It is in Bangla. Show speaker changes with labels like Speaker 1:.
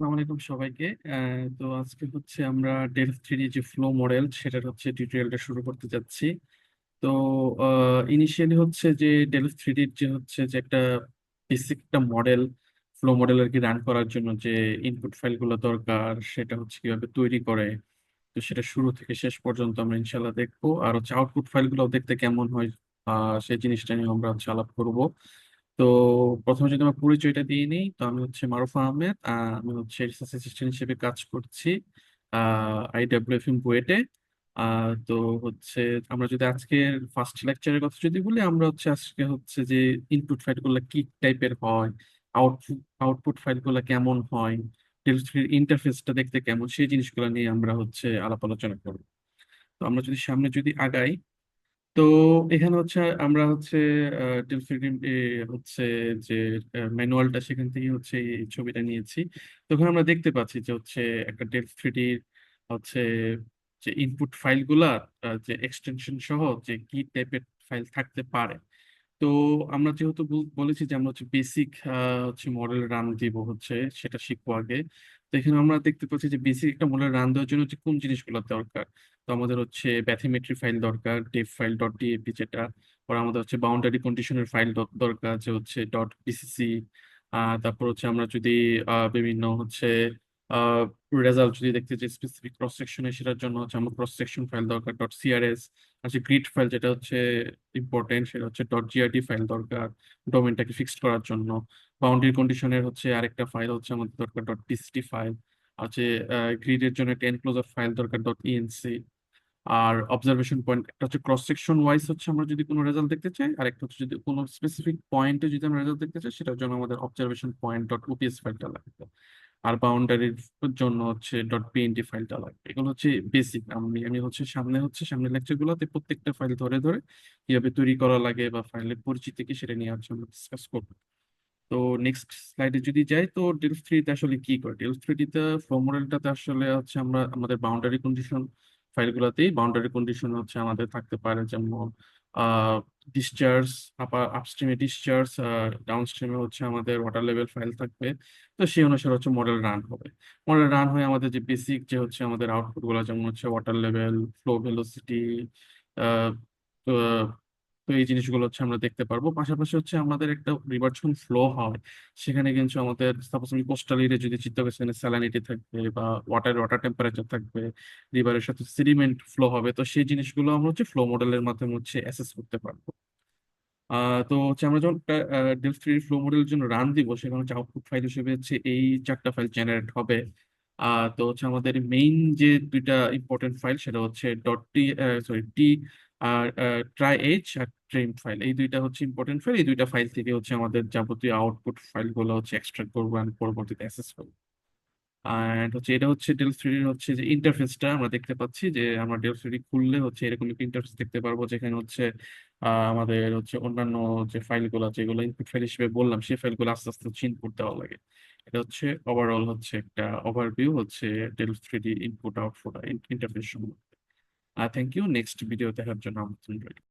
Speaker 1: আসসালামু আলাইকুম সবাইকে। তো আজকে হচ্ছে আমরা ডেল থ্রি যে ফ্লো মডেল সেটার হচ্ছে টিউটোরিয়ালটা শুরু করতে যাচ্ছি। তো ইনিশিয়ালি হচ্ছে যে ডেল থ্রিডির যে হচ্ছে যে একটা বেসিক একটা মডেল ফ্লো মডেল আর কি রান করার জন্য যে ইনপুট ফাইলগুলো দরকার সেটা হচ্ছে কিভাবে তৈরি করে। তো সেটা শুরু থেকে শেষ পর্যন্ত আমরা ইনশাল্লাহ দেখবো, আর হচ্ছে আউটপুট ফাইলগুলো দেখতে কেমন হয় সেই জিনিসটা নিয়ে আমরা হচ্ছে আলাপ করবো। তো প্রথমে যদি আমার পরিচয়টা দিয়ে নিই, তো আমি হচ্ছে মারুফ আহমেদ। আমি হচ্ছে রিসার্চ অ্যাসিস্ট্যান্ট হিসেবে কাজ করছি IWFM বুয়েটে। তো হচ্ছে আমরা যদি আজকের ফার্স্ট লেকচারের কথা যদি বলি, আমরা হচ্ছে আজকে হচ্ছে যে ইনপুট ফাইলগুলো কি টাইপের হয়, আউটপুট আউটপুট ফাইলগুলো কেমন হয়, টেলস্ট্রির ইন্টারফেসটা দেখতে কেমন, সেই জিনিসগুলো নিয়ে আমরা হচ্ছে আলাপ আলোচনা করবো। তো আমরা যদি সামনে যদি আগাই, তো এখানে হচ্ছে আমরা হচ্ছে টেলফিল্ম হচ্ছে যে ম্যানুয়ালটা, সেখান থেকে হচ্ছে এই ছবিটা নিয়েছি। তো ওখানে আমরা দেখতে পাচ্ছি যে হচ্ছে একটা ডেল থ্রিডি হচ্ছে যে ইনপুট ফাইলগুলা যে এক্সটেনশন সহ যে কি টাইপের ফাইল থাকতে পারে। তো আমরা যেহেতু বলেছি যে আমরা হচ্ছে বেসিক হচ্ছে মডেল রান দিব, হচ্ছে সেটা শিখবো আগে। তো এখানে আমরা দেখতে পাচ্ছি যে বেসিক একটা মডেল রান দেওয়ার জন্য হচ্ছে কোন জিনিসগুলো দরকার। তো আমাদের হচ্ছে ব্যাথিমেট্রি ফাইল দরকার, ডেফ ফাইল ডট ডিএপি যেটা, পর আমাদের হচ্ছে বাউন্ডারি কন্ডিশনের ফাইল দরকার যে হচ্ছে ডট বিসিসি। তারপর হচ্ছে আমরা যদি বিভিন্ন হচ্ছে রেজাল্ট যদি দেখতে চাই স্পেসিফিক ক্রস সেকশনে, সেটার জন্য হচ্ছে আমার ক্রস সেকশন ফাইল দরকার ডট সিআরএস। আচ্ছা, গ্রিড ফাইল যেটা হচ্ছে ইম্পর্টেন্ট, সেটা হচ্ছে ডট জিআরডি ফাইল দরকার ডোমেনটাকে ফিক্সড করার জন্য। বাউন্ডারি কন্ডিশনের হচ্ছে আরেকটা ফাইল হচ্ছে আমাদের দরকার ডট টিসিটি ফাইল আছে। গ্রিডের জন্য একটা এনক্লোজার ফাইল দরকার ডট ইএনসি। আর অবজারভেশন পয়েন্ট একটা হচ্ছে ক্রস সেকশন ওয়াইজ হচ্ছে আমরা যদি কোনো রেজাল্ট দেখতে চাই, আর একটা হচ্ছে যদি কোনো স্পেসিফিক পয়েন্টে যদি আমরা রেজাল্ট দেখতে চাই, সেটার জন্য আমাদের অবজারভেশন পয়েন্ট ডট ওপিএস ফাইলটা লাগবে। আর বাউন্ডারির জন্য হচ্ছে ডট পিএনডি ফাইলটা লাগবে। এগুলো হচ্ছে বেসিক। আমি আমি হচ্ছে সামনের লেকচার গুলোতে প্রত্যেকটা ফাইল ধরে ধরে কিভাবে তৈরি করা লাগে বা ফাইলের পরিচিতি কি সেটা নিয়ে হচ্ছে আমরা ডিসকাস করবো। তো নেক্সট স্লাইডে যদি যাই, তো ডেল থ্রিতে আসলে কি করে, ডেল থ্রিতে ফ্লো মডেলটাতে আসলে হচ্ছে আমরা আমাদের বাউন্ডারি কন্ডিশন ফাইলগুলোতেই বাউন্ডারি কন্ডিশন হচ্ছে আমাদের থাকতে পারে, যেমন ডিসচার্জ, আপস্ট্রিমে ডিসচার্জ, ডাউনস্ট্রিমে হচ্ছে আমাদের ওয়াটার লেভেল ফাইল থাকবে। তো সেই অনুসারে হচ্ছে মডেল রান হবে। মডেল রান হয়ে আমাদের যে বেসিক যে হচ্ছে আমাদের আউটপুট গুলো, যেমন হচ্ছে ওয়াটার লেভেল, ফ্লো ভেলোসিটি, তো তো এই জিনিসগুলো হচ্ছে আমরা দেখতে পারবো। পাশাপাশি হচ্ছে আমাদের একটা রিভার যখন ফ্লো হয়, সেখানে কিন্তু আমাদের সাপোজ আমি কোস্টাল এরিয়া যদি চিন্তা করি, সেখানে স্যালানিটি থাকবে বা ওয়াটার ওয়াটার টেম্পারেচার থাকবে, রিভারের সাথে সিডিমেন্ট ফ্লো হবে। তো সেই জিনিসগুলো আমরা হচ্ছে ফ্লো মডেলের মাধ্যমে হচ্ছে অ্যাসেস করতে পারবো। তো হচ্ছে আমরা যখন ডেল থ্রি ফ্লো মডেলের জন্য রান দিব, সেখানে হচ্ছে আউটপুট ফাইল হিসেবে হচ্ছে এই চারটা ফাইল জেনারেট হবে। তো হচ্ছে আমাদের মেইন যে দুইটা ইম্পর্টেন্ট ফাইল, সেটা হচ্ছে ডট টি সরি টি আর try H R trim file. এই দুইটা হচ্ছে ইম্পর্টেন্ট ফাইল। এই দুইটা ফাইল থেকে হচ্ছে আমাদের যাবতীয় আউটপুট ফাইলগুলো হচ্ছে এক্সট্রাক্ট করবো and পরবর্তীতে অ্যাসেস করবো। আর হচ্ছে এটা হচ্ছে ডেল থ্রির হচ্ছে যে ইন্টারফেসটা আমরা দেখতে পাচ্ছি, যে আমরা ডেল থ্রি খুললে হচ্ছে এরকম একটা ইন্টারফেস দেখতে পারবো, যেখানে হচ্ছে আমাদের হচ্ছে অন্যান্য যে ফাইলগুলো, যেগুলো ইনপুট ফাইল হিসেবে বললাম, সেই ফাইলগুলো আস্তে আস্তে হচ্ছে ইনপুট দেওয়া লাগে। এটা হচ্ছে ওভারঅল হচ্ছে একটা ওভারভিউ হচ্ছে ডেল থ্রি ইনপুট আউটপুট ইন্টারফেস সম্বন্ধে। Thank you. নেক্সট ভিডিও দেখার জন্য আমন্ত্রণ রইল।